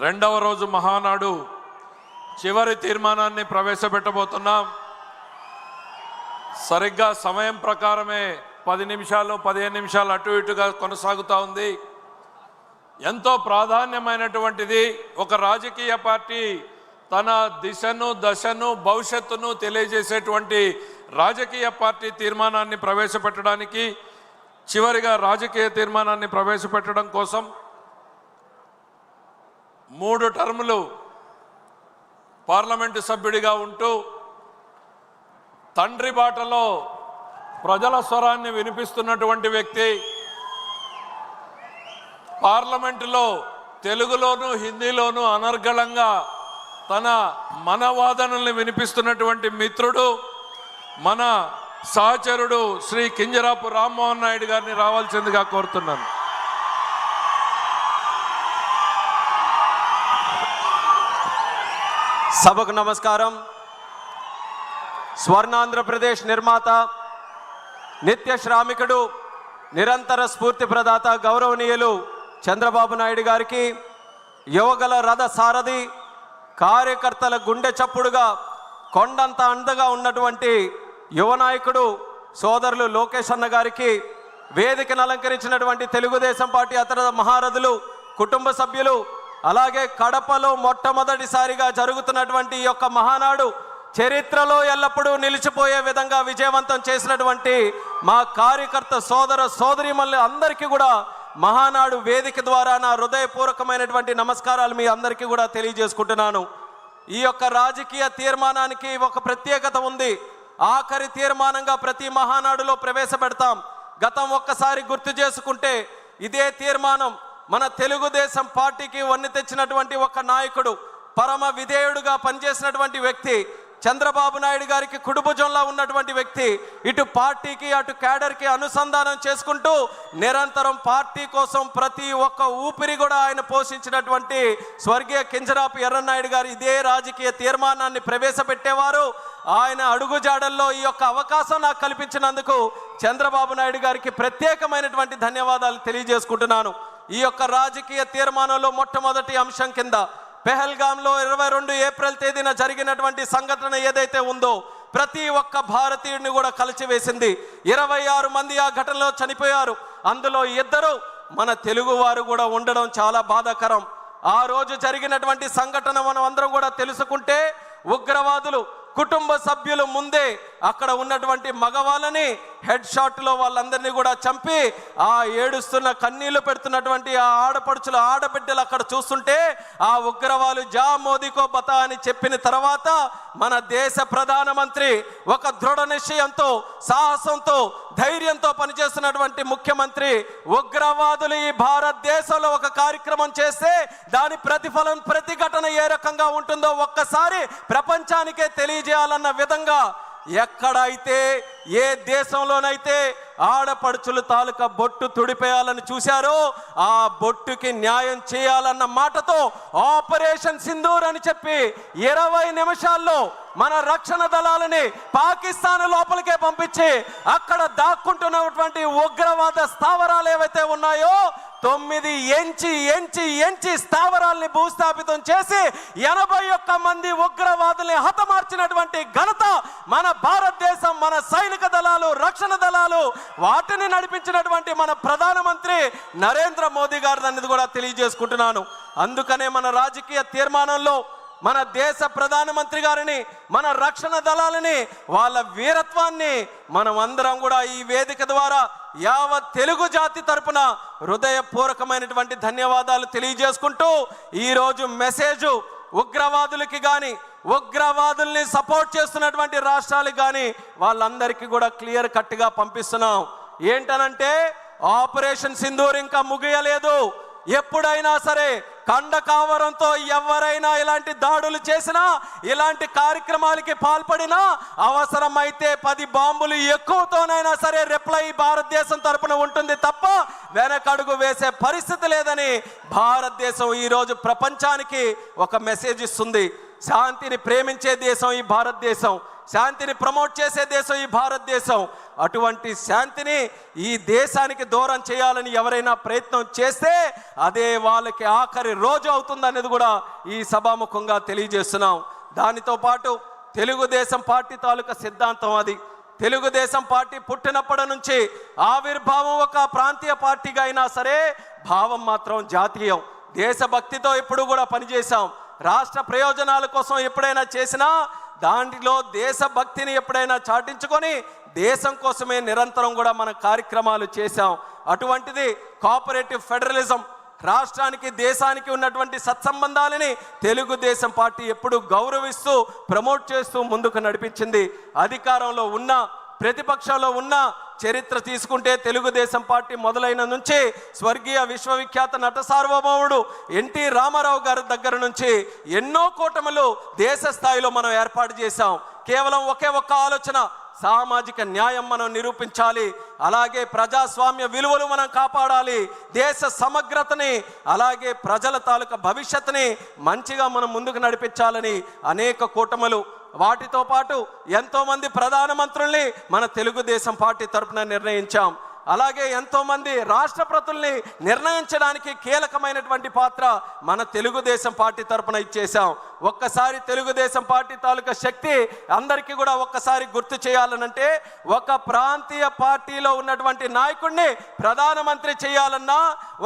రెండవ రోజు మహానాడు చివరి తీర్మానాన్ని ప్రవేశపెట్టబోతున్నాం. సరిగ్గా సమయం ప్రకారమే 10 నిమిషాలు 15 నిమిషాలు అటు ఇటుగా కొనసాగుతూ ఉంది. ఎంతో ప్రాధాన్యమైనటువంటిది. ఒక రాజకీయ పార్టీ తన దిశను దశను భవిష్యత్తును తెలియజేసేటువంటి రాజకీయ పార్టీ తీర్మానాన్ని ప్రవేశపెట్టడానికి, చివరిగా రాజకీయ తీర్మానాన్ని ప్రవేశపెట్టడం కోసం 3 టర్ములు పార్లమెంటు సభ్యుడిగా ఉంటూ తండ్రి బాటలో ప్రజల స్వరాన్ని వినిపిస్తున్నటువంటి వ్యక్తి, పార్లమెంటులో తెలుగులోను హిందీలోను అనర్గళంగా తన మనవాదనల్ని వినిపిస్తున్నటువంటి మిత్రుడు, మన సహచరుడు శ్రీ కింజరాపు రామ్మోహన్ నాయుడు గారిని రావాల్సిందిగా కోరుతున్నాను. సభకు నమస్కారం. స్వర్ణాంధ్రప్రదేశ్ నిర్మాత, నిత్య శ్రామికుడు, నిరంతర స్ఫూర్తి ప్రదాత గౌరవనీయులు చంద్రబాబు నాయుడు గారికి, యువగల రథ సారథి, కార్యకర్తల గుండె చప్పుడుగా కొండంత అండగా ఉన్నటువంటి యువ నాయకుడు సోదరులు లోకేష్ అన్న గారికి, వేదికను అలంకరించినటువంటి తెలుగుదేశం పార్టీ అతర మహారథులు, కుటుంబ సభ్యులు, అలాగే కడపలో మొట్టమొదటిసారిగా జరుగుతున్నటువంటి ఈ యొక్క మహానాడు చరిత్రలో ఎల్లప్పుడూ నిలిచిపోయే విధంగా విజయవంతం చేసినటువంటి మా కార్యకర్త సోదర సోదరీమణులు అందరికీ కూడా మహానాడు వేదిక ద్వారా నా హృదయపూర్వకమైనటువంటి నమస్కారాలు మీ అందరికీ కూడా తెలియజేసుకుంటున్నాను. ఈ యొక్క రాజకీయ తీర్మానానికి ఒక ప్రత్యేకత ఉంది. ఆఖరి తీర్మానంగా ప్రతి మహానాడులో ప్రవేశపెడతాం. గతం ఒక్కసారి గుర్తు చేసుకుంటే ఇదే తీర్మానం మన తెలుగుదేశం పార్టీకి వన్నె తెచ్చినటువంటి ఒక నాయకుడు, పరమ విధేయుడుగా పనిచేసినటువంటి వ్యక్తి, చంద్రబాబు నాయుడు గారికి కుడిభుజంలా ఉన్నటువంటి వ్యక్తి, ఇటు పార్టీకి అటు క్యాడర్కి అనుసంధానం చేసుకుంటూ నిరంతరం పార్టీ కోసం ప్రతి ఒక్క ఊపిరి కూడా ఆయన పోషించినటువంటి స్వర్గీయ కింజరాపు ఎర్రన్నాయుడు గారు ఇదే రాజకీయ తీర్మానాన్ని ప్రవేశపెట్టేవారు. ఆయన అడుగుజాడల్లో ఈ యొక్క అవకాశం నాకు కల్పించినందుకు చంద్రబాబు నాయుడు గారికి ప్రత్యేకమైనటువంటి ధన్యవాదాలు తెలియజేసుకుంటున్నాను. ఈ యొక్క రాజకీయ తీర్మానంలో మొట్టమొదటి అంశం కింద పెహల్గాంలో 22 ఏప్రిల్ తేదీన జరిగినటువంటి సంఘటన ఏదైతే ఉందో ప్రతి ఒక్క భారతీయుడిని కూడా కలిచివేసింది. 26 మంది ఆ ఘటనలో చనిపోయారు. అందులో 2 మన తెలుగు వారు కూడా ఉండడం చాలా బాధాకరం. ఆ రోజు జరిగినటువంటి సంఘటన మనం అందరం కూడా తెలుసుకుంటే, ఉగ్రవాదులు కుటుంబ సభ్యులు ముందే అక్కడ ఉన్నటువంటి మగవాళ్ళని హెడ్ షాట్లో వాళ్ళందరినీ కూడా చంపి ఆ ఏడుస్తున్న కన్నీళ్లు పెడుతున్నటువంటి ఆ ఆడపడుచుల ఆడబిడ్డలు అక్కడ చూస్తుంటే, ఆ ఉగ్రవాదులు జా మోదీకో బతా అని చెప్పిన తర్వాత మన దేశ ప్రధానమంత్రి ఒక దృఢ నిశ్చయంతో, సాహసంతో, ధైర్యంతో పనిచేస్తున్నటువంటి ముఖ్యమంత్రి ఉగ్రవాదులు ఈ భారతదేశంలో ఒక కార్యక్రమం చేస్తే దాని ప్రతిఫలం ప్రతిఘటన ఏ రకంగా ఉంటుందో ఒక్కసారి ప్రపంచానికే తెలియజేయాలన్న విధంగా ఎక్కడైతే ఏ దేశంలోనైతే ఆడపడుచులు తాలూకా బొట్టు తుడిపేయాలని చూశారో ఆ బొట్టుకి న్యాయం చేయాలన్న మాటతో ఆపరేషన్ సింధూర్ అని చెప్పి 20 నిమిషాల్లో మన రక్షణ దళాలని పాకిస్తాన్ లోపలికే పంపించి అక్కడ దాక్కుంటున్నటువంటి ఉగ్రవాద స్థావరాలు ఏవైతే ఉన్నాయో 9 ఎంచి స్థావరాల్ని భూస్థాపితం చేసి 81 మంది ఉగ్రవాదుల్ని హతమార్చినటువంటి ఘనత మన భారతదేశం, మన సైనిక దళాలు, రక్షణ దళాలు, వాటిని నడిపించినటువంటి మన ప్రధానమంత్రి నరేంద్ర మోదీ గారు అనేది కూడా తెలియజేసుకుంటున్నాను. అందుకనే మన రాజకీయ తీర్మానంలో మన దేశ ప్రధానమంత్రి గారిని, మన రక్షణ దళాలని, వాళ్ళ వీరత్వాన్ని మనం అందరం కూడా ఈ వేదిక ద్వారా యావత్ తెలుగు జాతి తరపున హృదయపూర్వకమైనటువంటి ధన్యవాదాలు తెలియజేసుకుంటూ ఈరోజు మెసేజ్ ఉగ్రవాదులకి కానీ, ఉగ్రవాదుల్ని సపోర్ట్ చేస్తున్నటువంటి రాష్ట్రాలకు కానీ వాళ్ళందరికీ కూడా క్లియర్ కట్గా పంపిస్తున్నాం. ఏంటనంటే ఆపరేషన్ సింధూర్ ఇంకా ముగియలేదు. ఎప్పుడైనా సరే కండకావరంతో ఎవరైనా ఇలాంటి దాడులు చేసినా, ఇలాంటి కార్యక్రమాలకి పాల్పడినా, అవసరమైతే 10 బాంబులు ఎక్కువతోనైనా సరే రిప్లై భారతదేశం తరపున ఉంటుంది తప్ప వెనకడుగు వేసే పరిస్థితి లేదని భారతదేశం ఈరోజు ప్రపంచానికి ఒక మెసేజ్ ఇస్తుంది. శాంతిని ప్రేమించే దేశం ఈ భారతదేశం, శాంతిని ప్రమోట్ చేసే దేశం ఈ భారతదేశం. అటువంటి శాంతిని ఈ దేశానికి దూరం చేయాలని ఎవరైనా ప్రయత్నం చేస్తే అదే వాళ్ళకి ఆఖరి రోజు అవుతుందనేది కూడా ఈ సభాముఖంగా తెలియజేస్తున్నాం. దానితో పాటు తెలుగుదేశం పార్టీ తాలూకా సిద్ధాంతం అది. తెలుగుదేశం పార్టీ పుట్టినప్పటి నుంచి ఆవిర్భావం ఒక ప్రాంతీయ పార్టీగా అయినా సరే భావం మాత్రం జాతీయం. దేశభక్తితో ఎప్పుడు కూడా పనిచేశాం. రాష్ట్ర ప్రయోజనాల కోసం ఎప్పుడైనా చేసినా దాంట్లో దేశభక్తిని ఎప్పుడైనా చాటించుకొని దేశం కోసమే నిరంతరం కూడా మన కార్యక్రమాలు చేశాం. అటువంటిది కోఆపరేటివ్ ఫెడరలిజం, రాష్ట్రానికి దేశానికి ఉన్నటువంటి సత్సంబంధాలని తెలుగుదేశం పార్టీ ఎప్పుడు గౌరవిస్తూ ప్రమోట్ చేస్తూ ముందుకు నడిపించింది. అధికారంలో ఉన్న ప్రతిపక్షంలో ఉన్న చరిత్ర తీసుకుంటే తెలుగుదేశం పార్టీ మొదలైన నుంచి స్వర్గీయ విశ్వవిఖ్యాత నట సార్వభౌముడు ఎన్టీ రామారావు గారి దగ్గర నుంచి ఎన్నో కూటములు దేశ స్థాయిలో మనం ఏర్పాటు చేశాం. కేవలం ఒకే ఒక్క ఆలోచన, సామాజిక న్యాయం మనం నిరూపించాలి, అలాగే ప్రజాస్వామ్య విలువలు మనం కాపాడాలి, దేశ సమగ్రతని అలాగే ప్రజల తాలూకా భవిష్యత్తుని మంచిగా మనం ముందుకు నడిపించాలని అనేక కూటములు, వాటితో పాటు ఎంతోమంది ప్రధానమంత్రుల్ని మన తెలుగుదేశం పార్టీ తరఫున నిర్ణయించాం. అలాగే ఎంతోమంది రాష్ట్రపతుల్ని నిర్ణయించడానికి కీలకమైనటువంటి పాత్ర మన తెలుగుదేశం పార్టీ తరఫున ఇచ్చేసాం. ఒక్కసారి తెలుగుదేశం పార్టీ తాలూకా శక్తి అందరికీ కూడా ఒక్కసారి గుర్తు చేయాలనంటే, ఒక ప్రాంతీయ పార్టీలో ఉన్నటువంటి నాయకుడిని ప్రధానమంత్రి చేయాలన్నా,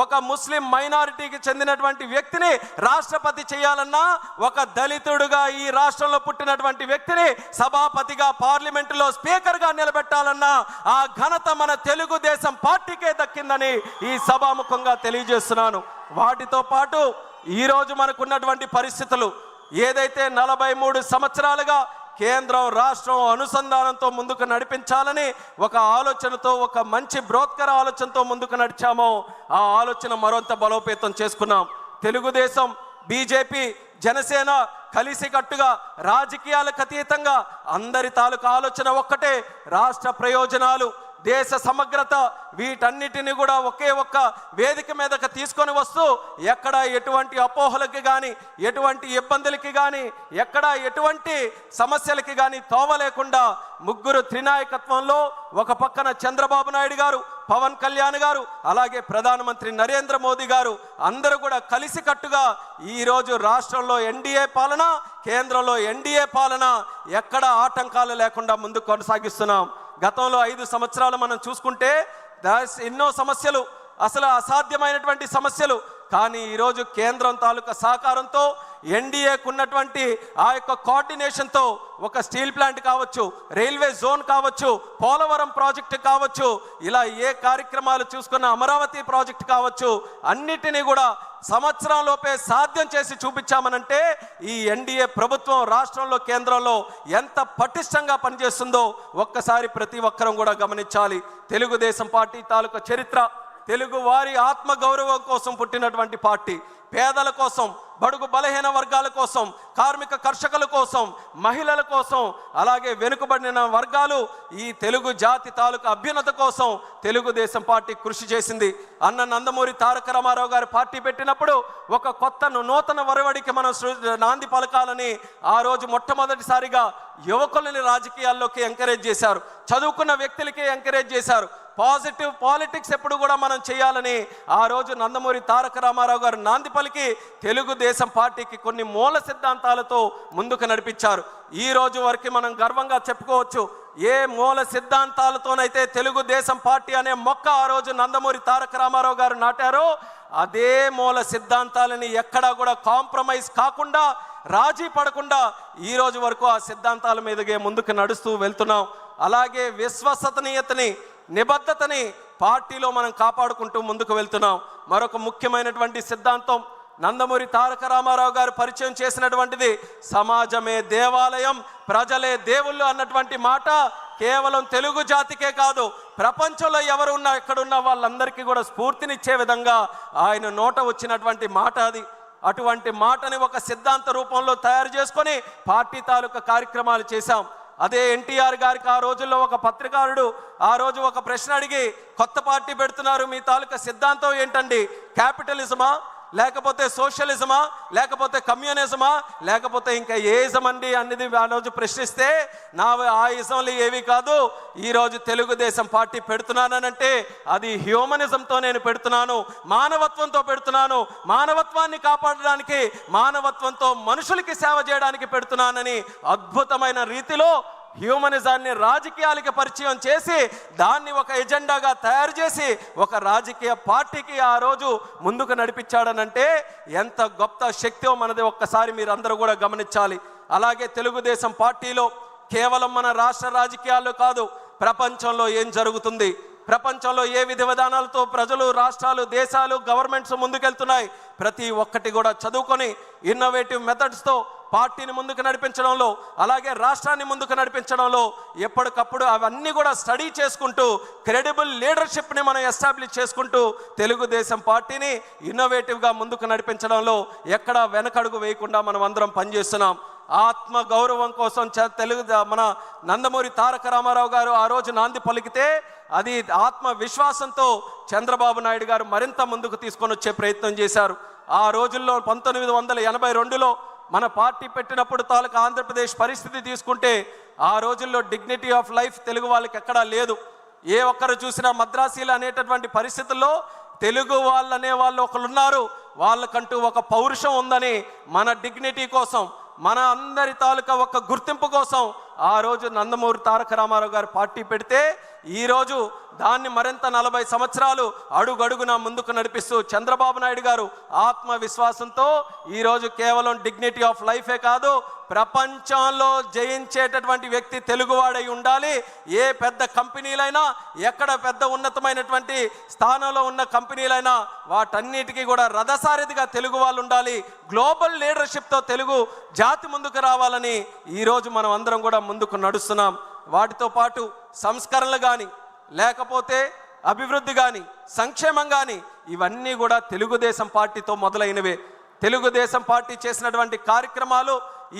ఒక ముస్లిం మైనారిటీకి చెందినటువంటి వ్యక్తిని రాష్ట్రపతి చేయాలన్నా, ఒక దళితుడుగా ఈ రాష్ట్రంలో పుట్టినటువంటి వ్యక్తిని సభాపతిగా పార్లమెంటులో స్పీకర్గా నిలబెట్టాలన్నా ఆ ఘనత మన తెలుగుదేశం పార్టీకే దక్కిందని ఈ సభాముఖంగా తెలియజేస్తున్నాను. వాటితో పాటు ఈరోజు మనకున్నటువంటి పరిస్థితులు ఏదైతే 43 సంవత్సరాలుగా కేంద్రం రాష్ట్రం అనుసంధానంతో ముందుకు నడిపించాలని ఒక ఆలోచనతో, ఒక మంచి బ్రోత్కర ఆలోచనతో ముందుకు నడిచామో ఆ ఆలోచన మరింత బలోపేతం చేసుకున్నాం. తెలుగుదేశం, బీజేపీ, జనసేన కలిసికట్టుగా రాజకీయాలకు అతీతంగా అందరి తాలూకా ఆలోచన ఒక్కటే, రాష్ట్ర ప్రయోజనాలు, దేశ సమగ్రత, వీటన్నిటిని కూడా ఒకే ఒక్క వేదిక మీదకి తీసుకొని వస్తూ ఎక్కడ ఎటువంటి అపోహలకి కానీ, ఎటువంటి ఇబ్బందులకి కానీ, ఎక్కడ ఎటువంటి సమస్యలకి కానీ తోవ లేకుండా ముగ్గురు త్రినాయకత్వంలో ఒక పక్కన చంద్రబాబు నాయుడు గారు, పవన్ కళ్యాణ్ గారు, అలాగే ప్రధానమంత్రి నరేంద్ర మోదీ గారు అందరూ కూడా కలిసికట్టుగా ఈరోజు రాష్ట్రంలో ఎన్డీఏ పాలన, కేంద్రంలో ఎన్డీఏ పాలన ఎక్కడ ఆటంకాలు లేకుండా ముందుకు కొనసాగిస్తున్నాం. గతంలో 5 సంవత్సరాలు మనం చూసుకుంటే ఎన్నో సమస్యలు, అసలు అసాధ్యమైనటువంటి సమస్యలు, కానీ ఈరోజు కేంద్రం తాలూకా సహకారంతో ఎన్డీఏకు ఉన్నటువంటి ఆ యొక్క కోఆర్డినేషన్తో ఒక స్టీల్ ప్లాంట్ కావచ్చు, రైల్వే జోన్ కావచ్చు, పోలవరం ప్రాజెక్టు కావచ్చు, ఇలా ఏ కార్యక్రమాలు చూసుకున్న అమరావతి ప్రాజెక్టు కావచ్చు, అన్నిటినీ కూడా సంవత్సరంలోపే సాధ్యం చేసి చూపించామనంటే ఈ ఎన్డీఏ ప్రభుత్వం రాష్ట్రంలో కేంద్రంలో ఎంత పటిష్టంగా పనిచేస్తుందో ఒక్కసారి ప్రతి ఒక్కరం కూడా గమనించాలి. తెలుగుదేశం పార్టీ తాలూకా చరిత్ర తెలుగు వారి ఆత్మగౌరవం కోసం పుట్టినటువంటి పార్టీ, పేదల కోసం, బడుగు బలహీన వర్గాల కోసం, కార్మిక కర్షకుల కోసం, మహిళల కోసం, అలాగే వెనుకబడిన వర్గాలు, ఈ తెలుగు జాతి తాలూకా అభ్యున్నత కోసం తెలుగుదేశం పార్టీ కృషి చేసింది. అన్న నందమూరి తారక రామారావు గారు పార్టీ పెట్టినప్పుడు ఒక కొత్త నూతన వరవడికి మనం నాంది పలకాలని ఆ రోజు మొట్టమొదటిసారిగా యువకులని రాజకీయాల్లోకి ఎంకరేజ్ చేశారు, చదువుకున్న వ్యక్తులకి ఎంకరేజ్ చేశారు. పాజిటివ్ పాలిటిక్స్ ఎప్పుడు కూడా మనం చేయాలని ఆ రోజు నందమూరి తారక రామారావు గారు నాంది పలికి తెలుగుదేశం పార్టీకి కొన్ని మూల సిద్ధాంతాలతో ముందుకు నడిపించారు. ఈ రోజు వరకు మనం గర్వంగా చెప్పుకోవచ్చు, ఏ మూల సిద్ధాంతాలతోనైతే తెలుగుదేశం పార్టీ అనే మొక్క ఆ రోజు నందమూరి తారక రామారావు గారు నాటారో అదే మూల సిద్ధాంతాలని ఎక్కడా కూడా కాంప్రమైజ్ కాకుండా, రాజీ పడకుండా ఈ రోజు వరకు ఆ సిద్ధాంతాల మీదగే ముందుకు నడుస్తూ వెళ్తున్నాం. అలాగే విశ్వసనీయతని, నిబద్ధతని పార్టీలో మనం కాపాడుకుంటూ ముందుకు వెళ్తున్నాం. మరొక ముఖ్యమైనటువంటి సిద్ధాంతం నందమూరి తారక రామారావు గారు పరిచయం చేసినటువంటిది సమాజమే దేవాలయం, ప్రజలే దేవుళ్ళు అన్నటువంటి మాట కేవలం తెలుగు జాతికే కాదు, ప్రపంచంలో ఎవరున్నా ఎక్కడున్న వాళ్ళందరికీ కూడా స్ఫూర్తినిచ్చే విధంగా ఆయన నోట వచ్చినటువంటి మాట అది. అటువంటి మాటని ఒక సిద్ధాంత రూపంలో తయారు చేసుకొని పార్టీ తాలూకా కార్యక్రమాలు చేశాం. అదే ఎన్టీఆర్ గారికి ఆ రోజుల్లో ఒక పత్రికారుడు ఆ రోజు ఒక ప్రశ్న అడిగి, కొత్త పార్టీ పెడుతున్నారు, మీ తాలూకా సిద్ధాంతం ఏంటండి, క్యాపిటలిజమా లేకపోతే సోషలిజమా, లేకపోతే కమ్యూనిజమా, లేకపోతే ఇంకా ఏ ఇజం అండి అనేది ఆ రోజు ప్రశ్నిస్తే ఆ ఇజంలు ఏవి కాదు, ఈరోజు తెలుగుదేశం పార్టీ పెడుతున్నానంటే అది హ్యూమనిజంతో నేను పెడుతున్నాను, మానవత్వంతో పెడుతున్నాను, మానవత్వాన్ని కాపాడడానికి, మానవత్వంతో మనుషులకి సేవ చేయడానికి పెడుతున్నానని అద్భుతమైన రీతిలో హ్యూమనిజాన్ని రాజకీయాలకి పరిచయం చేసి దాన్ని ఒక ఎజెండాగా తయారు చేసి ఒక రాజకీయ పార్టీకి ఆ రోజు ముందుకు నడిపించాడనంటే ఎంత గొప్ప శక్తో మనది ఒక్కసారి మీరు అందరూ కూడా గమనించాలి. అలాగే తెలుగుదేశం పార్టీలో కేవలం మన రాష్ట్ర రాజకీయాల్లో కాదు, ప్రపంచంలో ఏం జరుగుతుంది, ప్రపంచంలో ఏ విధి విధానాలతో ప్రజలు, రాష్ట్రాలు, దేశాలు, గవర్నమెంట్స్ ముందుకెళ్తున్నాయి, ప్రతి ఒక్కటి కూడా చదువుకొని ఇన్నోవేటివ్ మెథడ్స్తో పార్టీని ముందుకు నడిపించడంలో, అలాగే రాష్ట్రాన్ని ముందుకు నడిపించడంలో ఎప్పటికప్పుడు అవన్నీ కూడా స్టడీ చేసుకుంటూ క్రెడిబుల్ లీడర్షిప్ని మనం ఎస్టాబ్లిష్ చేసుకుంటూ తెలుగుదేశం పార్టీని ఇన్నోవేటివ్గా ముందుకు నడిపించడంలో ఎక్కడా వెనకడుగు వేయకుండా మనం అందరం పనిచేస్తున్నాం. ఆత్మ గౌరవం కోసం మన నందమూరి తారక రామారావు గారు ఆ రోజు నాంది పలికితే అది ఆత్మ విశ్వాసంతో చంద్రబాబు నాయుడు గారు మరింత ముందుకు తీసుకొని వచ్చే ప్రయత్నం చేశారు. ఆ రోజుల్లో 1982లో మన పార్టీ పెట్టినప్పుడు తాలూకా ఆంధ్రప్రదేశ్ పరిస్థితి తీసుకుంటే ఆ రోజుల్లో డిగ్నిటీ ఆఫ్ లైఫ్ తెలుగు వాళ్ళకి ఎక్కడా లేదు. ఏ ఒక్కరు చూసినా మద్రాసీలు అనేటటువంటి పరిస్థితుల్లో తెలుగు వాళ్ళు అనే వాళ్ళు ఒకరు ఉన్నారు, వాళ్ళకంటూ ఒక పౌరుషం ఉందని మన డిగ్నిటీ కోసం, మన అందరి తాలూకా ఒక గుర్తింపు కోసం ఆ రోజు నందమూరి తారక రామారావు గారు పార్టీ పెడితే ఈరోజు దాన్ని మరింత 40 సంవత్సరాలు అడుగడుగునా ముందుకు నడిపిస్తూ చంద్రబాబు నాయుడు గారు ఆత్మవిశ్వాసంతో ఈరోజు కేవలం డిగ్నిటీ ఆఫ్ లైఫే కాదు, ప్రపంచంలో జయించేటటువంటి వ్యక్తి తెలుగువాడై ఉండాలి. ఏ పెద్ద కంపెనీలైనా, ఎక్కడ పెద్ద ఉన్నతమైనటువంటి స్థానంలో ఉన్న కంపెనీలైనా వాటన్నిటికీ కూడా రథసారథిగా తెలుగు వాళ్ళు ఉండాలి, గ్లోబల్ లీడర్షిప్తో తెలుగు జాతి ముందుకు రావాలని ఈరోజు మనం అందరం కూడా ముందుకు నడుస్తున్నాం. వాటితో పాటు సంస్కరణలు కానీ, లేకపోతే అభివృద్ధి కానీ, సంక్షేమం కానీ, ఇవన్నీ కూడా తెలుగుదేశం పార్టీతో మొదలైనవే. తెలుగుదేశం పార్టీ చేసినటువంటి కార్యక్రమాలు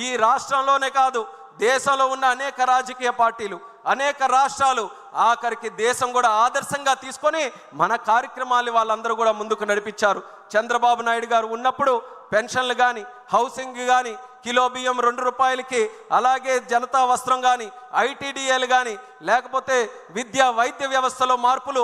ఈ రాష్ట్రంలోనే కాదు, దేశంలో ఉన్న అనేక రాజకీయ పార్టీలు, అనేక రాష్ట్రాలు, ఆఖరికి దేశం కూడా ఆదర్శంగా తీసుకొని మన కార్యక్రమాలు వాళ్ళందరూ కూడా ముందుకు నడిపించారు. చంద్రబాబు నాయుడు గారు ఉన్నప్పుడు పెన్షన్లు కానీ, హౌసింగ్ కానీ, కిలో బియ్యం 2 రూపాయలకి, అలాగే జనతా వస్త్రం కానీ, ఐటీడీఏలు కానీ, లేకపోతే విద్యా వైద్య వ్యవస్థలో మార్పులు,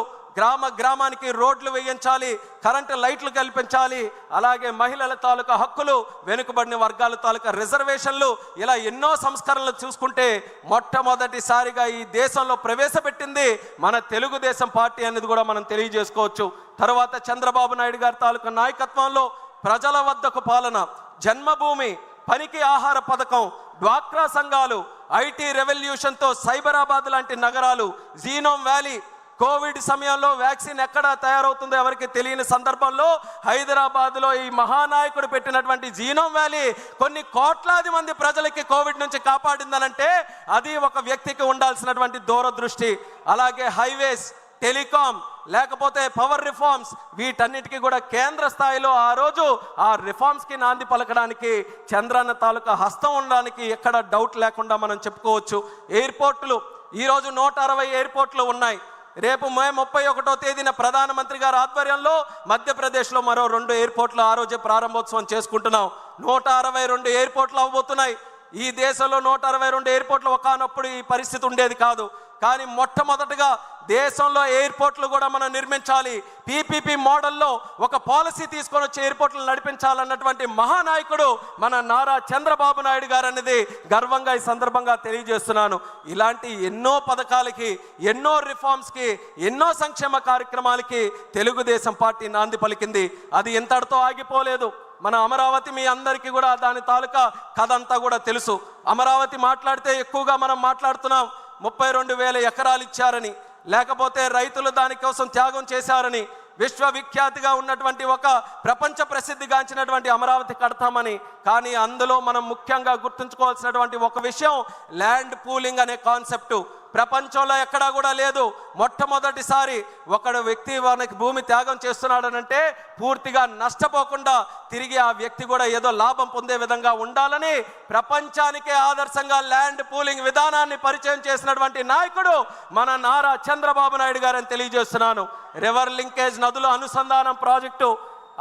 గ్రామానికి రోడ్లు వేయించాలి, కరెంటు లైట్లు కల్పించాలి, అలాగే మహిళల తాలూకా హక్కులు, వెనుకబడిన వర్గాల తాలూకా రిజర్వేషన్లు, ఇలా ఎన్నో సంస్కరణలు చూసుకుంటే మొట్టమొదటిసారిగా ఈ దేశంలో ప్రవేశపెట్టింది మన తెలుగుదేశం పార్టీ అనేది కూడా మనం తెలియజేసుకోవచ్చు. తర్వాత చంద్రబాబు నాయుడు గారి తాలూకా నాయకత్వంలో ప్రజల వద్దకు పాలన, జన్మభూమి, పనికి ఆహార పథకం, డ్వాక్రా సంఘాలు, ఐటీ రెవల్యూషన్తో సైబరాబాద్ లాంటి నగరాలు, జీనోమ్ వ్యాలీ, కోవిడ్ సమయంలో వ్యాక్సిన్ ఎక్కడ తయారవుతుందో ఎవరికి తెలియని సందర్భంలో హైదరాబాద్లో ఈ మహానాయకుడు పెట్టినటువంటి జీనోమ్ వ్యాలీ కొన్ని కోట్లాది మంది ప్రజలకి కోవిడ్ నుంచి కాపాడిందనంటే అది ఒక వ్యక్తికి ఉండాల్సినటువంటి దూరదృష్టి. అలాగే హైవేస్, టెలికాం, లేకపోతే పవర్ రిఫార్మ్స్, వీటన్నిటికీ కూడా కేంద్ర స్థాయిలో ఆ రోజు ఆ రిఫార్మ్స్కి నాంది పలకడానికి చంద్రన్న తాలూకా హస్తం ఉండడానికి ఎక్కడ డౌట్ లేకుండా మనం చెప్పుకోవచ్చు. ఎయిర్పోర్టులు ఈరోజు 160 ఎయిర్పోర్ట్లు ఉన్నాయి. రేపు మే 31వ తేదీన ప్రధానమంత్రి గారి ఆధ్వర్యంలో మధ్యప్రదేశ్లో మరో 2 ఎయిర్పోర్ట్లు ఆ రోజే ప్రారంభోత్సవం చేసుకుంటున్నాం. 162 ఎయిర్పోర్ట్లు అవ్వబోతున్నాయి. ఈ దేశంలో 162 ఎయిర్పోర్ట్లు ఒకనప్పుడు ఈ పరిస్థితి ఉండేది కాదు. కానీ మొట్టమొదటిగా దేశంలో ఎయిర్పోర్ట్లు కూడా మనం నిర్మించాలి, పీపీపీ మోడల్లో ఒక పాలసీ తీసుకొని వచ్చి ఎయిర్పోర్ట్లు నడిపించాలన్నటువంటి మహానాయకుడు మన నారా చంద్రబాబు నాయుడు గారు అనేది గర్వంగా ఈ సందర్భంగా తెలియజేస్తున్నాను. ఇలాంటి ఎన్నో పథకాలకి, ఎన్నో రిఫార్మ్స్కి, ఎన్నో సంక్షేమ కార్యక్రమాలకి తెలుగుదేశం పార్టీ నాంది పలికింది. అది ఎంతటితో ఆగిపోలేదు. మన అమరావతి మీ అందరికీ కూడా దాని తాలూకా కథ అంతా కూడా తెలుసు. అమరావతి మాట్లాడితే ఎక్కువగా మనం మాట్లాడుతున్నాం 32,000 ఎకరాలు ఇచ్చారని, లేకపోతే రైతులు దానికోసం త్యాగం చేశారని, విశ్వవిఖ్యాతిగా ఉన్నటువంటి ఒక ప్రపంచ ప్రసిద్ధిగాంచినటువంటి అమరావతి కడతామని. కానీ అందులో మనం ముఖ్యంగా గుర్తుంచుకోవాల్సినటువంటి ఒక విషయం ల్యాండ్ పూలింగ్ అనే కాన్సెప్టు ప్రపంచంలో ఎక్కడా కూడా లేదు. మొట్టమొదటిసారి ఒకడు వ్యక్తి మనకి భూమి త్యాగం చేస్తున్నాడనంటే పూర్తిగా నష్టపోకుండా తిరిగి ఆ వ్యక్తి కూడా ఏదో లాభం పొందే విధంగా ఉండాలని ప్రపంచానికే ఆదర్శంగా ల్యాండ్ పూలింగ్ విధానాన్ని పరిచయం చేసినటువంటి నాయకుడు మన నారా చంద్రబాబు నాయుడు గారని తెలియజేస్తున్నాను. రివర్ లింకేజ్, నదుల అనుసంధానం ప్రాజెక్టు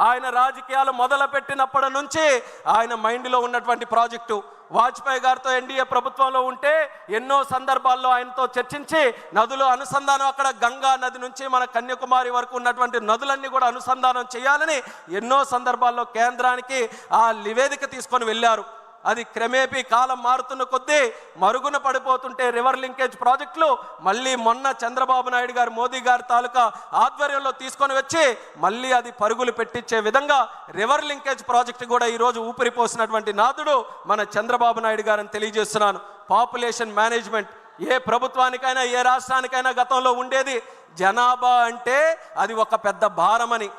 ఆయన రాజకీయాలు మొదలుపెట్టినప్పటి నుంచి ఆయన మైండ్లో ఉన్నటువంటి ప్రాజెక్టు. వాజ్పేయి గారితో ఎన్డీఏ ప్రభుత్వంలో ఉంటే ఎన్నో సందర్భాల్లో ఆయనతో చర్చించి నదులు అనుసంధానం, అక్కడ గంగా నది నుంచి మన కన్యాకుమారి వరకు ఉన్నటువంటి నదులన్నీ కూడా అనుసంధానం చేయాలని ఎన్నో సందర్భాల్లో కేంద్రానికి ఆ నివేదిక తీసుకొని వెళ్ళారు. అది క్రమేపీ కాలం మారుతున్న కొద్దీ మరుగున పడిపోతుంటే రివర్ లింకేజ్ ప్రాజెక్టులు మళ్ళీ మొన్న చంద్రబాబు నాయుడు గారు మోదీ గారి తాలూకా ఆధ్వర్యంలో తీసుకొని వచ్చి మళ్ళీ అది పరుగులు పెట్టించే విధంగా రివర్ లింకేజ్ ప్రాజెక్టు కూడా ఈరోజు ఊపిరిపోసినటువంటి నాదుడు మన చంద్రబాబు నాయుడు గారని తెలియజేస్తున్నాను. పాపులేషన్ మేనేజ్మెంట్ ఏ ప్రభుత్వానికైనా ఏ రాష్ట్రానికైనా గతంలో ఉండేది. జనాభా అంటే అది ఒక పెద్ద భారమని,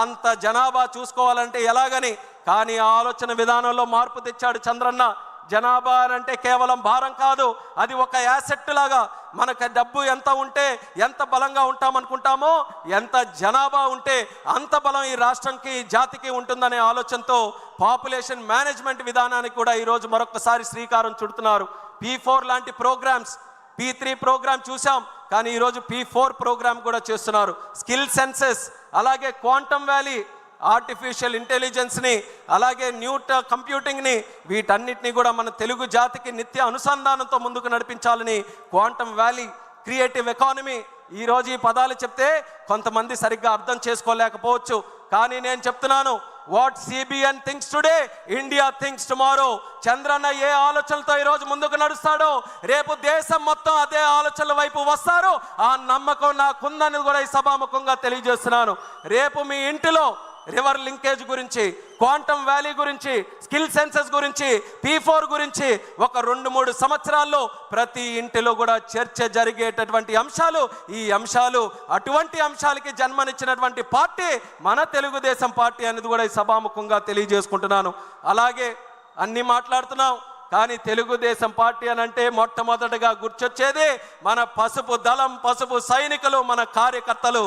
అంత జనాభా చూసుకోవాలంటే ఎలాగని, కానీ ఆ ఆలోచన విధానంలో మార్పు తెచ్చాడు చంద్రన్న. జనాభా అంటే కేవలం భారం కాదు, అది ఒక యాసెట్ లాగా. మనకు డబ్బు ఎంత ఉంటే ఎంత బలంగా ఉంటామనుకుంటామో, ఎంత జనాభా ఉంటే అంత బలం ఈ రాష్ట్రంకి జాతికి ఉంటుందనే ఆలోచనతో పాపులేషన్ మేనేజ్మెంట్ విధానానికి కూడా ఈరోజు మరొకసారి శ్రీకారం చుడుతున్నారు. P4 లాంటి ప్రోగ్రామ్స్, P3 ప్రోగ్రామ్ చూసాం, కానీ ఈరోజు P4 ప్రోగ్రామ్ కూడా చేస్తున్నారు. స్కిల్ సెన్సెస్, అలాగే క్వాంటమ్ వ్యాలీ, ఆర్టిఫిషియల్ ఇంటెలిజెన్స్ని, అలాగే న్యూ కంప్యూటింగ్ని, వీటన్నిటిని కూడా మన తెలుగు జాతికి నిత్య అనుసంధానంతో ముందుకు నడిపించాలని క్వాంటమ్ వ్యాలీ, క్రియేటివ్ ఎకానమీ, ఈరోజు ఈ పదాలు చెప్తే కొంతమంది సరిగ్గా అర్థం చేసుకోలేకపోవచ్చు. కానీ నేను చెప్తున్నాను, what CBN thinks today, India thinks tomorrow. Chandranna ఏ ఆలోచనలతో ఈరోజు ముందుకు నడుస్తాడో రేపు దేశం మొత్తం అదే ఆలోచనల వైపు వస్తారు. ఆ నమ్మకం నాకుందని కూడా ఈ సభాముఖంగా తెలియజేస్తున్నాను. రేపు మీ ఇంటిలో రివర్ లింకేజ్ గురించి, క్వాంటమ్ వ్యాలీ గురించి, స్కిల్ సెన్సెస్ గురించి, P4 గురించి ఒక 2-3 సంవత్సరాల్లో ప్రతి ఇంటిలో కూడా చర్చ జరిగేటటువంటి అంశాలు ఈ అంశాలు. అటువంటి అంశాలకి జన్మనిచ్చినటువంటి పార్టీ మన తెలుగుదేశం పార్టీ అనేది కూడా ఈ సభాముఖంగా తెలియజేసుకుంటున్నాను. అలాగే అన్ని మాట్లాడుతున్నాం, కానీ తెలుగుదేశం పార్టీ అని అంటే మొట్టమొదటిగా గుర్తొచ్చేది మన పసుపు దళం, పసుపు సైనికులు, మన కార్యకర్తలు.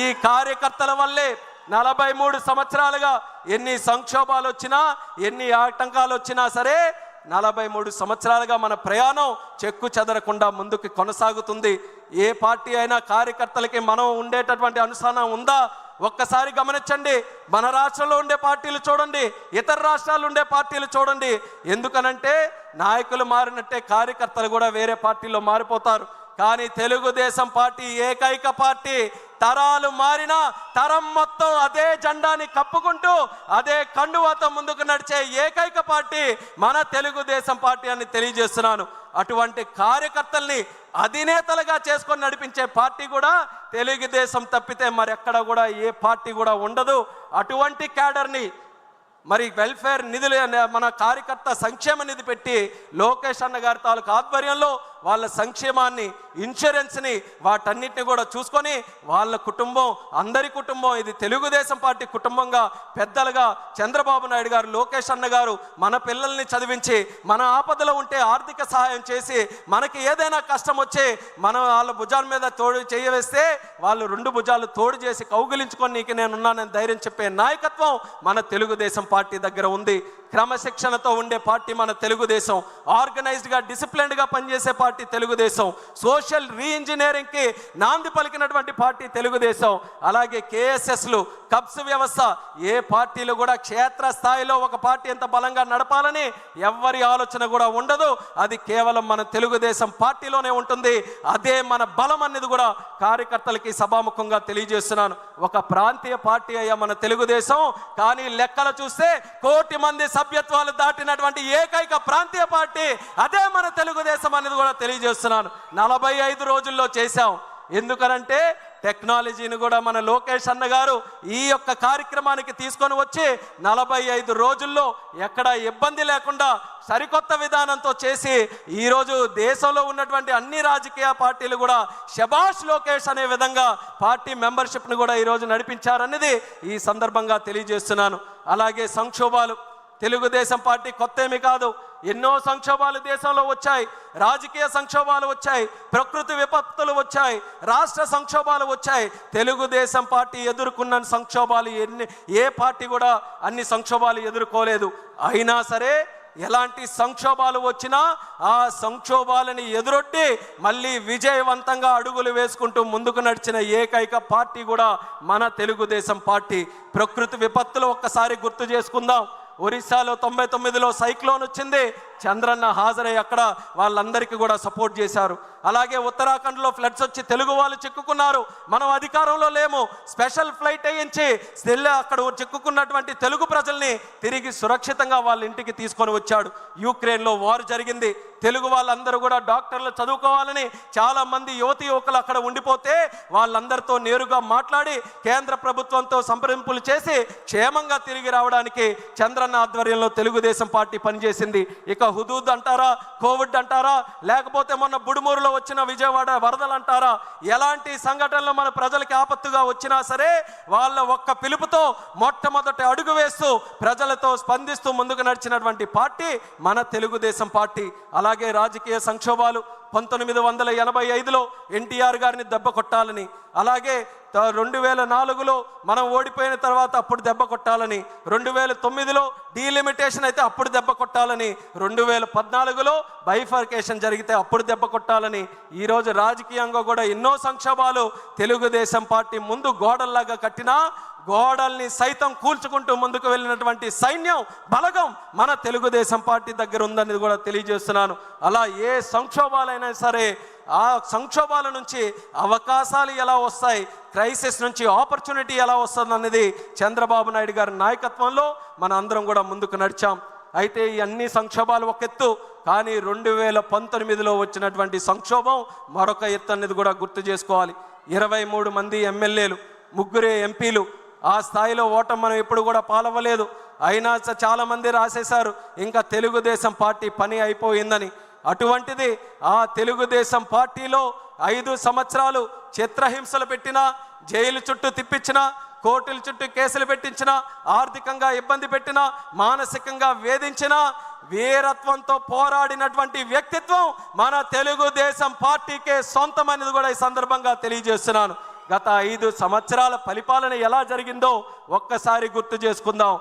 ఈ కార్యకర్తల వల్లే 43 సంవత్సరాలుగా ఎన్ని సంక్షోభాలు వచ్చినా, ఎన్ని ఆటంకాలు వచ్చినా సరే 43 సంవత్సరాలుగా మన ప్రయాణం చెక్కు చెదరకుండా ముందుకు కొనసాగుతుంది. ఏ పార్టీ అయినా కార్యకర్తలకి మనం ఉండేటటువంటి అనుసంధానం ఉందా? ఒక్కసారి గమనించండి. మన రాష్ట్రంలో ఉండే పార్టీలు చూడండి, ఇతర రాష్ట్రాల్లో ఉండే పార్టీలు చూడండి. ఎందుకనంటే నాయకులు మారినట్టే కార్యకర్తలు కూడా వేరే పార్టీలో మారిపోతారు. కానీ తెలుగుదేశం పార్టీ ఏకైక పార్టీ. తరాలు మారినా తరం మొత్తం అదే జెండాని కప్పుకుంటూ అదే కండువాతో ముందుకు నడిచే ఏకైక పార్టీ మన తెలుగుదేశం పార్టీ అని తెలియజేస్తున్నాను. అటువంటి కార్యకర్తల్ని అధినేతలుగా చేసుకొని నడిపించే పార్టీ కూడా తెలుగుదేశం తప్పితే మరెక్కడ కూడా ఏ పార్టీ కూడా ఉండదు. అటువంటి క్యాడర్ని మరి వెల్ఫేర్ నిధులు, మన కార్యకర్త సంక్షేమ నిధి పెట్టి లోకేష్ అన్న గారి తాలూకు ఆధ్వర్యంలో వాళ్ళ సంక్షేమాన్ని, ఇన్సూరెన్స్ని, వాటన్నిటిని కూడా చూసుకొని వాళ్ళ కుటుంబం, అందరి కుటుంబం, ఇది తెలుగుదేశం పార్టీ కుటుంబంగా పెద్దలుగా చంద్రబాబు నాయుడు గారు, లోకేష్ అన్న గారు మన పిల్లల్ని చదివించి, మన ఆపదలో ఉంటే ఆర్థిక సహాయం చేసి, మనకి ఏదైనా కష్టం వచ్చి మనం వాళ్ళ భుజాల మీద తోడు చేయవేస్తే వాళ్ళు 2 భుజాలు తోడు చేసి కౌగిలించుకొని నీకు నేనున్నానని ధైర్యం చెప్పే నాయకత్వం మన తెలుగుదేశం పార్టీ దగ్గర ఉంది. క్రమశిక్షణతో ఉండే పార్టీ మన తెలుగుదేశం. ఆర్గనైజ్డ్గా, డిసిప్లిన్డ్గా పనిచేసే పార్టీ తెలుగుదేశం. సోషల్ రీఇంజనీరింగ్కి నాంది పలికినటువంటి పార్టీ తెలుగుదేశం. అలాగే KSSలు, కబ్స్ వ్యవస్థ, ఏ పార్టీలు కూడా క్షేత్ర స్థాయిలో ఒక పార్టీ ఎంత బలంగా నడపాలని ఎవ్వరి ఆలోచన కూడా ఉండదు. అది కేవలం మన తెలుగుదేశం పార్టీలోనే ఉంటుంది. అదే మన బలం అనేది కూడా కార్యకర్తలకి సభాముఖంగా తెలియజేస్తున్నాను. ఒక ప్రాంతీయ పార్టీ అయ్యా మన తెలుగుదేశం, కానీ లెక్కలు చూస్తే 1 కోటి మంది సభ్యత్వాలు దాటినటువంటి ఏకైక ప్రాంతీయ పార్టీ అదే మన తెలుగుదేశం అనేది కూడా తెలియజేస్తున్నాను. 45 రోజుల్లో చేశాం. ఎందుకనంటే టెక్నాలజీని కూడా మన లోకేష్ అన్న గారు ఈ యొక్క కార్యక్రమానికి తీసుకొని వచ్చి 45 రోజుల్లో ఎక్కడ ఇబ్బంది లేకుండా సరికొత్త విధానంతో చేసి ఈరోజు దేశంలో ఉన్నటువంటి అన్ని రాజకీయ పార్టీలు కూడా శభాష్ లోకేష్ అనే విధంగా పార్టీ మెంబర్షిప్ను కూడా ఈరోజు నడిపించారనేది ఈ సందర్భంగా తెలియజేస్తున్నాను. అలాగే సంక్షోభాలు, తెలుగుదేశం పార్టీ కొత్త ఏమీ కాదు. ఎన్నో సంక్షోభాలు దేశంలో వచ్చాయి. రాజకీయ సంక్షోభాలు వచ్చాయి, ప్రకృతి విపత్తులు వచ్చాయి, రాష్ట్ర సంక్షోభాలు వచ్చాయి. తెలుగుదేశం పార్టీ ఎదుర్కొన్న సంక్షోభాలు ఏ పార్టీ కూడా అన్ని సంక్షోభాలు ఎదుర్కోలేదు. అయినా సరే ఎలాంటి సంక్షోభాలు వచ్చినా ఆ సంక్షోభాలని ఎదురొట్టి మళ్ళీ విజయవంతంగా అడుగులు వేసుకుంటూ ముందుకు నడిచిన ఏకైక పార్టీ కూడా మన తెలుగుదేశం పార్టీ. ప్రకృతి విపత్తులు ఒక్కసారి గుర్తు చేసుకుందాం. ఒరిస్సాలో 99లో సైక్లోన్ వచ్చింది, చంద్రన్న హాజరై అక్కడ వాళ్ళందరికీ కూడా సపోర్ట్ చేశారు. అలాగే ఉత్తరాఖండ్లో ఫ్లడ్స్ వచ్చి తెలుగు వాళ్ళు చిక్కుకున్నారు, మనం అధికారంలో లేము, స్పెషల్ ఫ్లైట్ వేయించి అక్కడ చిక్కుకున్నటువంటి తెలుగు ప్రజల్ని తిరిగి సురక్షితంగా వాళ్ళ ఇంటికి తీసుకొని వచ్చాడు. యుక్రెయిన్లో వార్ జరిగింది, తెలుగు వాళ్ళందరూ కూడా డాక్టర్లు చదువుకోవాలని చాలామంది యువకులు అక్కడ ఉండిపోతే వాళ్ళందరితో నేరుగా మాట్లాడి కేంద్ర ప్రభుత్వంతో సంప్రదింపులు చేసి క్షేమంగా తిరిగి రావడానికి చంద్రన్న ఆధ్వర్యంలో తెలుగుదేశం పార్టీ పనిచేసింది. ఇక హుదూద్ అంటారా, కోవిడ్ అంటారా, లేకపోతే మొన్న బుడుమూరులో వచ్చిన విజయవాడ వరదలు అంటారా, ఎలాంటి సంఘటనలు మన ప్రజలకి ఆపత్తుగా వచ్చినా సరే వాళ్ళ ఒక్క పిలుపుతో మొట్టమొదటి అడుగు వేస్తూ ప్రజలతో స్పందిస్తూ ముందుకు నడిచినటువంటి పార్టీ మన తెలుగుదేశం పార్టీ. అలాగే రాజకీయ సంక్షోభాలు 1985లో ఎన్టీఆర్ గారిని దెబ్బ కొట్టాలని, అలాగే 2004లో మనం ఓడిపోయిన తర్వాత అప్పుడు దెబ్బ కొట్టాలని, 2009లో డీలిమిటేషన్ అయితే అప్పుడు దెబ్బ కొట్టాలని, 2014లో బైఫర్కేషన్ జరిగితే అప్పుడు దెబ్బ కొట్టాలని, ఈరోజు రాజకీయంగా కూడా ఎన్నో సంక్షోభాలు తెలుగుదేశం పార్టీ ముందు గోడల్లాగా కట్టినా గోడల్ని సైతం కూల్చుకుంటూ ముందుకు వెళ్ళినటువంటి సైన్యం బలగం మన తెలుగుదేశం పార్టీ దగ్గర ఉందని కూడా తెలియజేస్తున్నాను. అలా ఏ సంక్షోభాలైనా సరే ఆ సంక్షోభాల నుంచి అవకాశాలు ఎలా వస్తాయి, క్రైసిస్ నుంచి ఆపర్చునిటీ ఎలా వస్తుంది అనేది చంద్రబాబు నాయుడు గారి నాయకత్వంలో మన అందరం కూడా ముందుకు నడిచాం. అయితే ఈ అన్ని సంక్షోభాలు ఒక ఎత్తు, కానీ 2019లో వచ్చినటువంటి సంక్షోభం మరొక ఎత్తు అనేది కూడా గుర్తు చేసుకోవాలి. 23 మంది ఎమ్మెల్యేలు, 3 ఎంపీలు, ఆ స్థాయిలో ఓటమి మనం ఎప్పుడు కూడా పాలవ్వలేదు. అయినా చాలామంది రాసేశారు ఇంకా తెలుగుదేశం పార్టీ పని అయిపోయిందని. అటువంటిది ఆ తెలుగుదేశం పార్టీలో 5 సంవత్సరాలు చిత్రహింసలు పెట్టినా, జైలు చుట్టూ తిప్పించినా, కోర్టుల చుట్టూ కేసులు పెట్టించినా, ఆర్థికంగా ఇబ్బంది పెట్టినా, మానసికంగా వేధించినా, వీరత్వంతో పోరాడినటువంటి వ్యక్తిత్వం మన తెలుగుదేశం పార్టీకే సొంతం అనేది కూడా ఈ సందర్భంగా తెలియజేస్తున్నాను. గత 5 సంవత్సరాల పరిపాలన ఎలా జరిగిందో ఒక్కసారి గుర్తు చేసుకుందాం.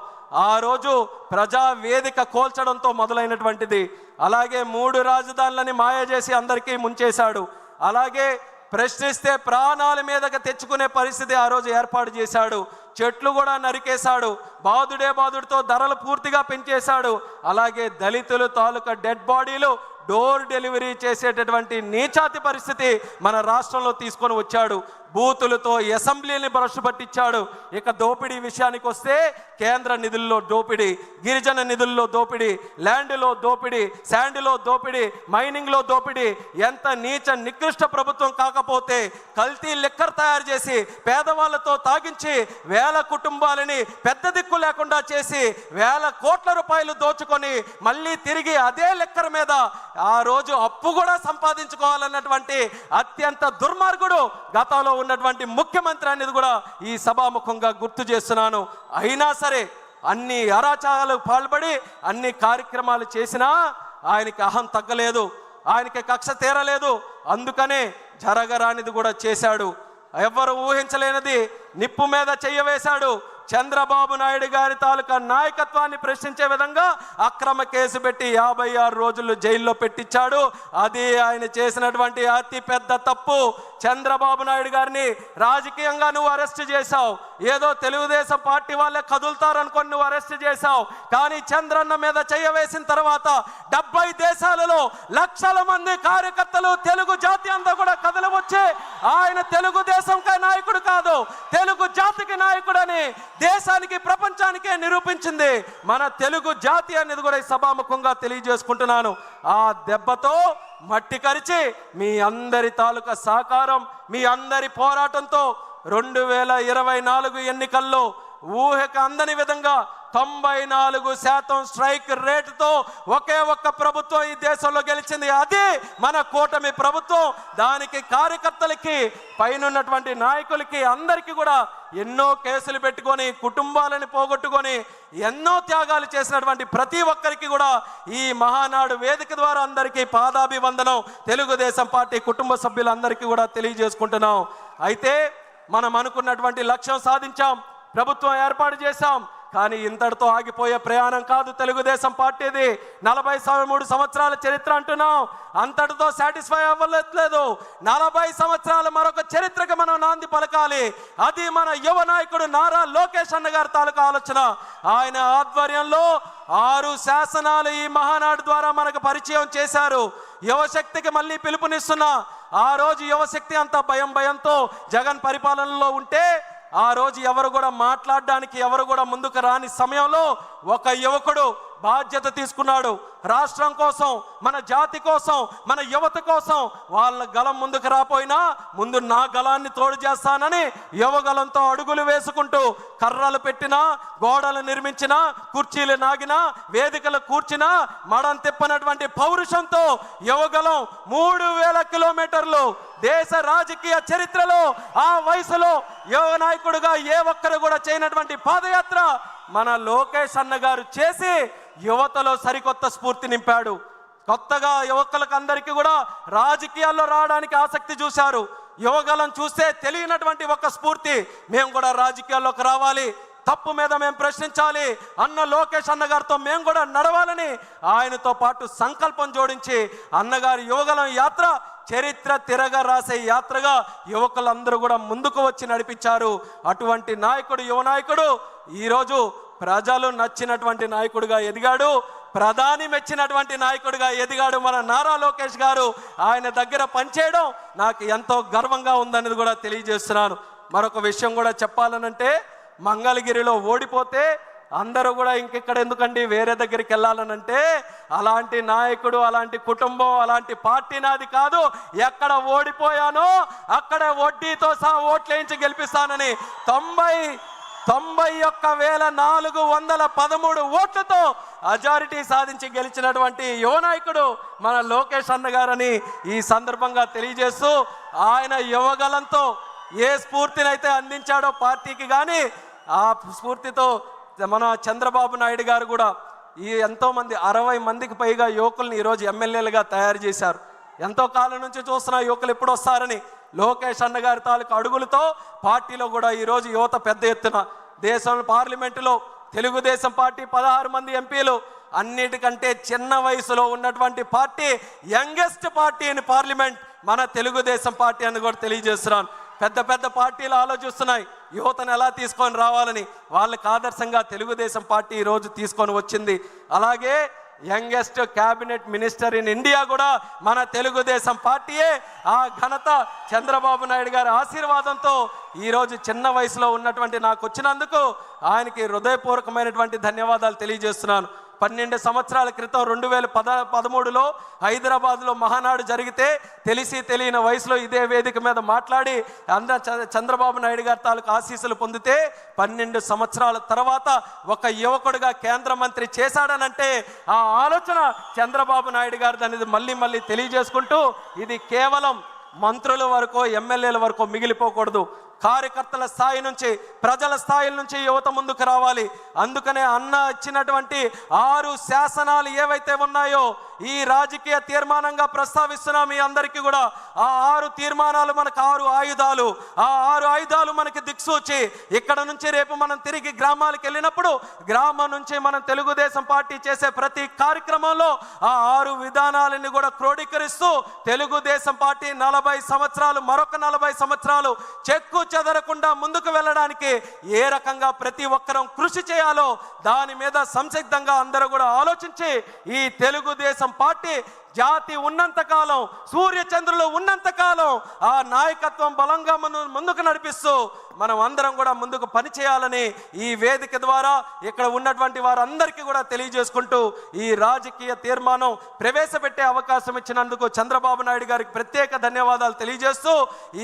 ఆ రోజు ప్రజా వేదిక కోల్చడంతో మొదలైనటువంటిది. అలాగే 3 రాజధానులని మాయ చేసి అందరికీ ముంచేశాడు. అలాగే ప్రశ్నిస్తే ప్రాణాల మీదకి తెచ్చుకునే పరిస్థితి ఆ రోజు ఏర్పాటు చేశాడు. చెట్లు కూడా నరికేశాడు. బాదుడితో ధరలు పూర్తిగా పెంచేశాడు. అలాగే దళితులు తాలూకా డెడ్ బాడీలు డోర్ డెలివరీ చేసేటటువంటి నీచాతి పరిస్థితి మన రాష్ట్రంలో తీసుకొని వచ్చాడు. బూతులతో అసెంబ్లీని భ్రష్టు పట్టించాడు. ఇక దోపిడీ విషయానికి వస్తే కేంద్ర నిధుల్లో దోపిడీ, గిరిజన నిధుల్లో దోపిడీ, ల్యాండ్లో దోపిడీ, శాండ్లో దోపిడీ, మైనింగ్లో దోపిడీ. ఎంత నీచ నికృష్ట ప్రభుత్వం కాకపోతే కల్తీ లిక్కర్ తయారు చేసి పేదవాళ్ళతో తాగించి వేల కుటుంబాలని పెద్ద దిక్కు లేకుండా చేసి వేల కోట్ల రూపాయలు దోచుకొని మళ్ళీ తిరిగి అదే లిక్కర్ మీద ఆ రోజు అప్పు కూడా సంపాదించుకోవాలన్నటువంటి అత్యంత దుర్మార్గుడు గతంలో ఉన్నటువంటి ముఖ్యమంత్రి అనేది కూడా ఈ సభాముఖంగా గుర్తు చేస్తున్నాను. అయినా సరే అన్ని అరాచకాలకు పాల్పడి అన్ని కార్యక్రమాలు చేసినా ఆయనకి అహం తగ్గలేదు, ఆయనకి కక్ష తీరలేదు. అందుకనే జరగరానిది కూడా చేశాడు. ఎవ్వరు ఊహించలేనిది నిప్పు మీద చెయ్యవేశాడు. చంద్రబాబు నాయుడు గారి తాలూకా నాయకత్వాన్ని ప్రశ్నించే విధంగా అక్రమ కేసు పెట్టి 56 రోజులు జైల్లో పెట్టించాడు. అది ఆయన చేసినటువంటి అతి పెద్ద తప్పు. చంద్రబాబు నాయుడు గారిని రాజకీయంగా నువ్వు అరెస్ట్ చేశావు, ఏదో తెలుగుదేశం పార్టీ వాళ్ళే కదులుతారనుకొని నువ్వు అరెస్ట్ చేశావు. కానీ చంద్రన్న మీద చెయ్యవేసిన తర్వాత 70 దేశాలలో లక్షల మంది కార్యకర్తలు తెలుగు జాతి అంతా కూడా కదలి వచ్చి ఆయన తెలుగుదేశం నాయకుడు కాదు, తెలుగు జాతికి నాయకుడని దేశానికి ప్రపంచానికే నిరూపించింది మన తెలుగు జాతి అనేది కూడా ఈ సభాముఖంగా తెలియజేసుకుంటున్నాను. ఆ దెబ్బతో మట్టి కరిచి మీ అందరి తాలూకా సహకారం, మీ అందరి పోరాటంతో 2024 ఎన్నికల్లో ఊహకు అందని విధంగా 94% స్ట్రైక్ రేటుతో ఒకే ఒక్క ప్రభుత్వం ఈ దేశంలో గెలిచింది. అది మన కూటమి ప్రభుత్వం. దానికి కార్యకర్తలకి, పైనున్నటువంటి నాయకులకి అందరికీ కూడా ఎన్నో కేసులు పెట్టుకొని కుటుంబాలను పోగొట్టుకొని ఎన్నో త్యాగాలు చేసినటువంటి ప్రతి ఒక్కరికి కూడా ఈ మహానాడు వేదిక ద్వారా అందరికీ పాదాభివందనం తెలుగుదేశం పార్టీ కుటుంబ సభ్యులందరికీ కూడా తెలియజేసుకుంటున్నాం. అయితే మనం అనుకున్నటువంటి లక్ష్యం సాధించాం, ప్రభుత్వం ఏర్పాటు చేశాం. కానీ ఇంతటితో ఆగిపోయే ప్రయాణం కాదు తెలుగుదేశం పార్టీది. 43 సంవత్సరాల చరిత్ర అంటున్నాం, అంతటితో సాటిస్ఫై అవ్వలేదు. 40 సంవత్సరాల మరొక చరిత్రకు మనం నాంది పలకాలి. అది మన యువ నాయకుడు నారా లోకేష్ అన్న గారి తాలూకా ఆలోచన. ఆయన ఆధ్వర్యంలో 6 శాసనాలు ఈ మహానాడు ద్వారా మనకు పరిచయం చేశారు. యువశక్తికి మళ్ళీ పిలుపునిస్తున్నా. ఆ రోజు యువశక్తి అంతా భయంతో జగన్ పరిపాలనలో ఉంటే ఆ రోజు ఎవరు కూడా మాట్లాడడానికి ఎవరు కూడా ముందుకు రాని సమయంలో ఒక యువకుడు బాధ్యత తీసుకున్నాడు. రాష్ట్రం కోసం, మన జాతి కోసం, మన యువత కోసం వాళ్ళ గలం ముందుకు రాపోయినా ముందు నా గలాన్ని తోడు చేస్తానని యువగలంతో అడుగులు వేసుకుంటూ కర్రలు పెట్టినా, గోడలు నిర్మించినా, కుర్చీలు నాగినా, వేదికలు కూర్చినా మడం తిప్పనటువంటి పౌరుషంతో యువగలం 3000 కిలోమీటర్లు దేశ రాజకీయ చరిత్రలో ఆ వయసులో యువ నాయకుడుగా ఏ ఒక్కరు కూడా చేయనటువంటి పాదయాత్ర మన లోకేష్ అన్న గారు చేసి యువతలో సరికొత్త స్ఫూర్తి నింపాడు. కొత్తగా యువకులకు అందరికీ కూడా రాజకీయాల్లో రావడానికి ఆసక్తి చూశారు. యువగలం చూస్తే తెలియనటువంటి ఒక స్ఫూర్తి, మేము కూడా రాజకీయాల్లోకి రావాలి, తప్పు మీద మేము ప్రశ్నించాలి అన్న లోకేష్ అన్నగారితో మేము కూడా నడవాలని ఆయనతో పాటు సంకల్పం జోడించి అన్నగారి యువగలం యాత్ర చరిత్ర తిరగ రాసే యాత్రగా యువకులందరూ కూడా ముందుకు వచ్చి నడిపించారు. అటువంటి నాయకుడు, యువ నాయకుడు ఈరోజు ప్రజలు నచ్చినటువంటి నాయకుడిగా ఎదిగాడు, ప్రధాని మెచ్చినటువంటి నాయకుడిగా ఎదిగాడు మన నారా లోకేష్ గారు. ఆయన దగ్గర పనిచేయడం నాకు ఎంతో గర్వంగా ఉందనేది కూడా తెలియజేస్తున్నాను. మరొక విషయం కూడా చెప్పాలనంటే, మంగళగిరిలో ఓడిపోతే అందరూ కూడా ఇంకెక్కడ ఎందుకండి వేరే దగ్గరికి వెళ్ళాలనంటే, అలాంటి నాయకుడు, అలాంటి కుటుంబం, అలాంటి పార్టీ నాది కాదు. ఎక్కడ ఓడిపోయానో అక్కడ వడ్డీతో సహా ఓట్లేయించి గెలిపిస్తానని 91,413 ఓట్లతో అజారిటీ సాధించి గెలిచినటువంటి యువ నాయకుడు మన లోకేష్ అన్న గారని ఈ సందర్భంగా తెలియజేస్తూ, ఆయన యువగలంతో ఏ స్ఫూర్తినైతే అందించాడో పార్టీకి, కానీ ఆ స్ఫూర్తితో మన చంద్రబాబు నాయుడు గారు కూడా ఈ ఎంతోమంది 60 మందికి పైగా యువకుల్ని ఈరోజు ఎమ్మెల్యేలుగా తయారు చేశారు. ఎంతో కాలం నుంచి చూస్తున్న యువకులు ఎప్పుడు వస్తారని లోకేష్ అన్న గారి తాలూకు అడుగులతో పార్టీలో కూడా ఈరోజు యువత పెద్ద ఎత్తున, దేశం పార్లమెంటులో తెలుగుదేశం పార్టీ 16 మంది ఎంపీలు, అన్నిటికంటే చిన్న వయసులో ఉన్నటువంటి party, youngest party in parliament మన తెలుగుదేశం పార్టీ అని కూడా తెలియజేస్తున్నాను. పెద్ద పెద్ద పార్టీలు ఆలోచిస్తున్నాయి యువతను ఎలా తీసుకొని రావాలని, వాళ్ళకి ఆదర్శంగా తెలుగుదేశం పార్టీ ఈరోజు తీసుకొని వచ్చింది. అలాగే youngest cabinet minister in India కూడా మన తెలుగుదేశం పార్టీయే. ఆ ఘనత చంద్రబాబు నాయుడు గారి ఆశీర్వాదంతో ఈరోజు చిన్న వయసులో ఉన్నటువంటి నాకు వచ్చినందుకు ఆయనకి హృదయపూర్వకమైనటువంటి ధన్యవాదాలు తెలియజేస్తున్నాను. 12 సంవత్సరాల క్రితం 2013లో హైదరాబాద్లో మహానాడు జరిగితే తెలిసి తెలియని వయసులో ఇదే వేదిక మీద మాట్లాడి చంద్రబాబు నాయుడు గారి తాలూకు ఆశీస్సులు పొందితే 12 సంవత్సరాల తర్వాత ఒక యువకుడిగా కేంద్ర మంత్రి చేశాడనంటే ఆ ఆలోచన చంద్రబాబు నాయుడు గారిది అనేది మళ్ళీ తెలియజేసుకుంటూ, ఇది కేవలం మంత్రుల వరకు, ఎమ్మెల్యేల వరకు మిగిలిపోకూడదు. కార్యకర్తల స్థాయి నుంచి, ప్రజల స్థాయి నుంచి యువత ముందుకు రావాలి. అందుకనే అన్న ఇచ్చినటువంటి 6 శాసనాలు ఏవైతే ఉన్నాయో ఈ రాజకీయ తీర్మానంగా ప్రస్తావిస్తున్నాం మీ అందరికీ కూడా. ఆ 6 తీర్మానాలు మనకు 6 ఆయుధాలు. ఆ 6 ఆయుధాలు మనకి దిక్సూచి. ఇక్కడ నుంచి రేపు మనం తిరిగి గ్రామాలకు వెళ్ళినప్పుడు గ్రామం నుంచి మనం తెలుగుదేశం పార్టీ చేసే ప్రతి కార్యక్రమంలో ఆ 6 విధానాలని కూడా క్రోడీకరిస్తూ తెలుగుదేశం పార్టీ 40 సంవత్సరాలు, మరొక 40 సంవత్సరాలు చెక్కు చెదరకుండా ముందుకు వెళ్ళడానికి ఏ రకంగా ప్రతి ఒక్కరం కృషి చేయాలో దాని మీద సంసిద్ధంగా అందరూ కూడా ఆలోచించి ఈ తెలుగుదేశం పార్టీ జాతి ఉన్నంతకాలం, సూర్యచంద్రులు ఉన్నంతకాలం ఆ నాయకత్వం బలంగా ముందుకు నడిపిస్తూ మనం అందరం కూడా ముందుకు పనిచేయాలని ఈ వేదిక ద్వారా ఇక్కడ ఉన్నటువంటి వారందరికీ కూడా తెలియజేసుకుంటూ ఈ రాజకీయ తీర్మానం ప్రవేశపెట్టే అవకాశం ఇచ్చినందుకు చంద్రబాబు నాయుడు గారికి ప్రత్యేక ధన్యవాదాలు తెలియజేస్తూ,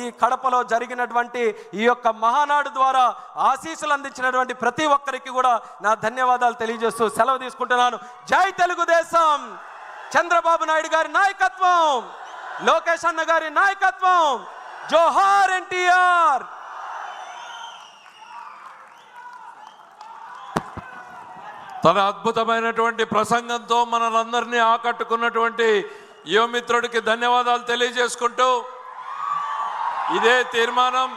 ఈ కడపలో జరిగినటువంటి ఈ యొక్క మహానాడు ద్వారా ఆశీస్సులు అందించినటువంటి ప్రతి ఒక్కరికి కూడా నా ధన్యవాదాలు తెలియజేస్తూ సెలవు తీసుకుంటున్నాను. జై తెలుగుదేశం! చంద్రబాబు నాయుడు గారి నాయకత్వం, లోకేష్ అన్న గారి నాయకత్వం, జోహార్ ఎన్టీఆర్. తన అద్భుతమైనటువంటి ప్రసంగంతో మనలందరినీ ఆకట్టుకున్నటువంటి యువమిత్రుడికి ధన్యవాదాలు తెలియజేసుకుంటూ, ఇదే తీర్మానం